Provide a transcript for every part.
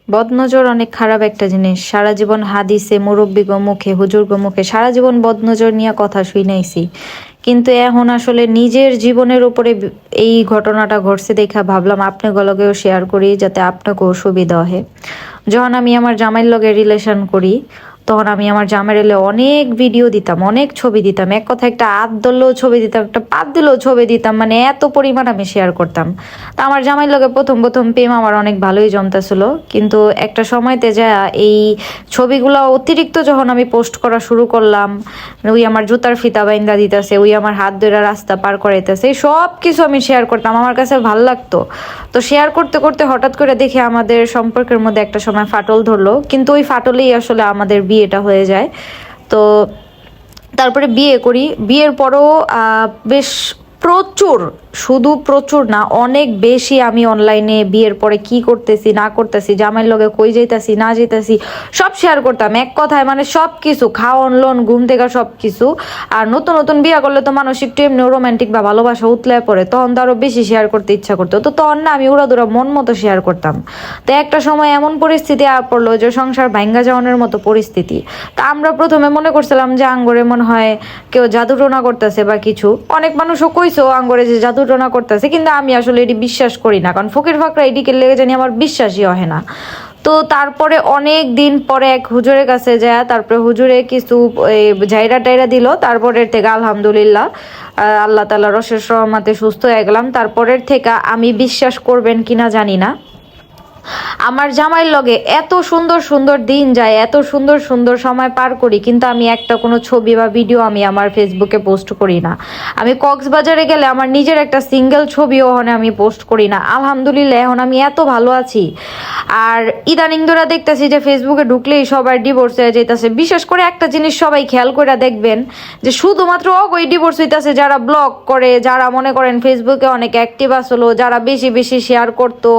বদনজর অনেক খারাপ একটা জিনিস। সারা জীবন হাদিসে মুরব্বী গো মুখে হুজুর গো মুখে সারা জীবন বদনজর নিয়ে কথা শুনাইছি, কিন্তু এখন আসলে নিজের জীবনের উপরে এই ঘটনাটা ঘটছে দেখা ভাবলাম আপনি গলগেও শেয়ার করি, যাতে আপনাকেও সুবিধা হয়। যখন আমি আমার জামাইয়ের লগে রিলেশন করি, তখন আমি আমার জামাইয়ের এলে অনেক ভিডিও দিতাম, অনেক ছবি দিতাম, এক কথা একটা হাত ধরলেও ছবি দিতাম, একটা পাত দিলেও ছবি দিতাম, মানে এত পরিমাণ আমি শেয়ার করতাম। তা আমার জামাইয়ের লগে প্রথম প্রথম প্রেম আমার অনেক ভালোই জমতেছিল, কিন্তু একটা সময়তে যা এই ছবিগুলো অতিরিক্ত যখন আমি পোস্ট করা শুরু করলাম, ওই আমার জুতার ফিতা বাইন্দা দিতেছে, ওই আমার হাত ধরে রাস্তা পার করাইতেছে, সব কিছু আমি শেয়ার করতাম, আমার কাছে ভাল লাগতো। তো শেয়ার করতে করতে হঠাৎ করে দেখি আমাদের সম্পর্কের মধ্যে একটা সময় ফাটল ধরলো, কিন্তু ওই ফাটলেই আসলে আমাদের বিয়েটা হয়ে যায়। তো তারপরে বিয়ে করি, বিয়ের পরও বেশ প্রচুর, শুধু প্রচুর না অনেক বেশি আমি অনলাইনে বিয়ের পরে কি করতেছি না করতেছি, জামাইয়ের লগে কই যাইতাছি না যাইতাছি সব শেয়ার করতাম, এক কথায় মানে সব কিছু, খাওয়ন লোন ঘুম থেকে সব কিছু। আর নতুন নতুন বিয়ে করলে তো মানুষ একটু এমনি রোমান্টিক বা ভালোবাসা উতলায় পড়ে, তখন তো আরো বেশি শেয়ার করতে ইচ্ছা করতো, তো তখন না আমি উড়াদুরা মন মতো শেয়ার করতাম। তো একটা সময় এমন পরিস্থিতি পড়লো যে সংসার ভাঙ্গা যাওয়ানোর মতো পরিস্থিতি। তা আমরা প্রথমে মনে করছিলাম যে আঙ্গরে মনে হয় কেউ জাদু টোনা করতেছে বা কিছু, অনেক মানুষও কইছো আঙ্গরে যে জাদু টোনা করতেছে, কিন্তু আমি আসলে এটি বিশ্বাস করি না, কারণ ফকির ফাকরা এদিকে লেগে জানি আমার বিশ্বাসই হয় না। তো তারপরে অনেক দিন পরে এক হুজুরের কাছে যায়, তারপরে হুজুরে কিছু ঝাইরা টাইরা দিল, তারপরের থেকে আলহামদুলিল্লাহ আল্লাহ তাআলা রসের রহমতে সুস্থ হয়ে গেলাম। তারপরের থেকে আমি বিশ্বাস করবেন কিনা জানি না, আমার জামাইয়ের লগে এত সুন্দর সুন্দর দিন যায়, এত সুন্দর সুন্দর সময় পার করি, কিন্তু আমি একটা কোনো ছবি বা ভিডিও আমি আমার ফেসবুকে পোস্ট করি না। আমি কক্সবাজারে গেলে আমার নিজের একটা সিঙ্গেল ছবিও ওখানে আমি পোস্ট করি না। আলহামদুলিল্লাহ এখন আমি এত ভালো আছি। আর ইদানিং ধরে দেখতেছি যে ফেসবুকে ঢুকলেই সবাই ডিভোর্স হয়ে যেতেছে। বিশেষ করে একটা জিনিস সবাই খেয়াল করে দেখবেন, যে শুধুমাত্র ওই ডিভোর্স হইতেছে যারা ব্লগ করে, যারা মনে করেন ফেসবুকে অনেক অ্যাক্টিভ আসলো, যারা বেশি বেশি শেয়ার করতো,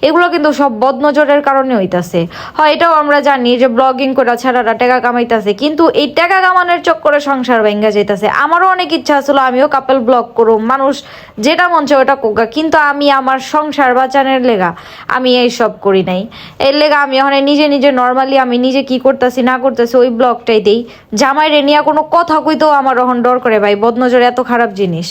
এগুলো কিন্তু সব বদনজরের কারণে হইতাছে। হয় এটাও আমরা জানি যে ব্লগিং করে ছাড়ারা টাকা কামাইতেছে, কিন্তু এই টাকা কামানোর চক্করে সংসার ভেঙ্গা যাইতেছে। আমারও অনেক ইচ্ছা ছিল আমিও কাপল ব্লগ করুম, মানুষ যেটা মন চায় ওটা কোকা, কিন্তু আমি আমার সংসার বাঁচানোর লেগা আমি এই সব করি নাই। এর লেগা আমি ওখানে নিজে নিজে নর্মালি আমি নিজে কি করতেছি না করতেছি ওই ব্লগটাই দেই। জামাইরে নিয়ে কোনো কথা কইতেও আমার ওখানে ডর করে, ভাই বদনজর এত খারাপ জিনিস।